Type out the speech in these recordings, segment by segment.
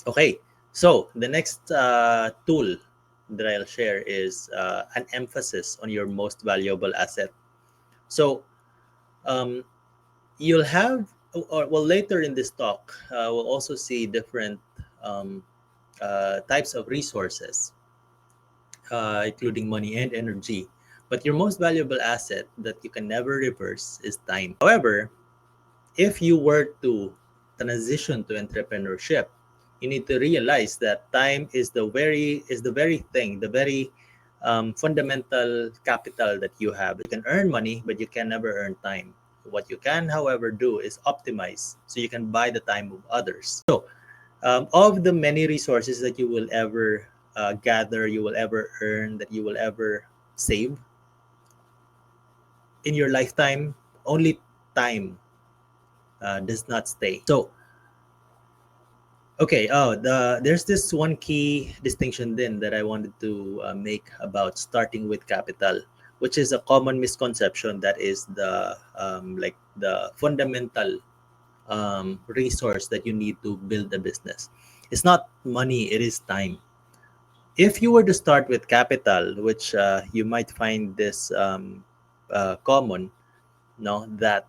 Okay, so the next tool that I'll share is an emphasis on your most valuable asset. So um, you'll have, or well, later in this talk, we'll also see different um, types of resources, including money and energy. But your most valuable asset that you can never reverse is time. However, if you were to transition to entrepreneurship, you need to realize that time is the very thing, the very fundamental capital that you have. You can earn money, but you can never earn time. What you can, however, do is optimize so you can buy the time of others. So, of the many resources that you will ever gather, you will ever earn, that you will ever save in your lifetime, only time does not stay. So, okay. There's this one key distinction then that I wanted to make about starting with capital, which is a common misconception that is the fundamental resource that you need to build a business. It's not money; it is time. If you were to start with capital, which you might find this common, no, that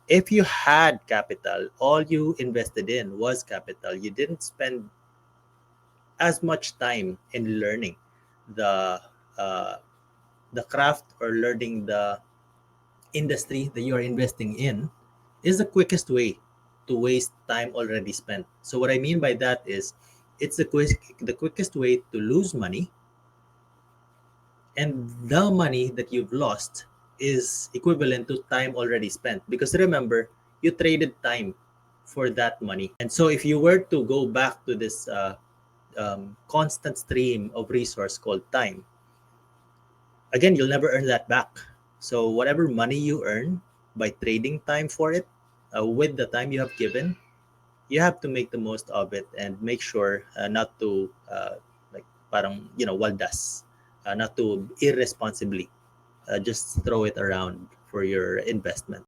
if you had capital, all you invested in was capital. You didn't spend as much time in learning the uh, the craft or learning the industry that you are investing in is the quickest way to waste time already spent. So what I mean by that is it's the quickest way to lose money, and the money that you've lost is equivalent to time already spent, because remember, you traded time for that money. And so if you were to go back to this constant stream of resource called time, again, you'll never earn that back. So whatever money you earn by trading time for it, with the time you have given, you have to make the most of it and make sure not to like parang waldas, not to irresponsibly just throw it around for your investment.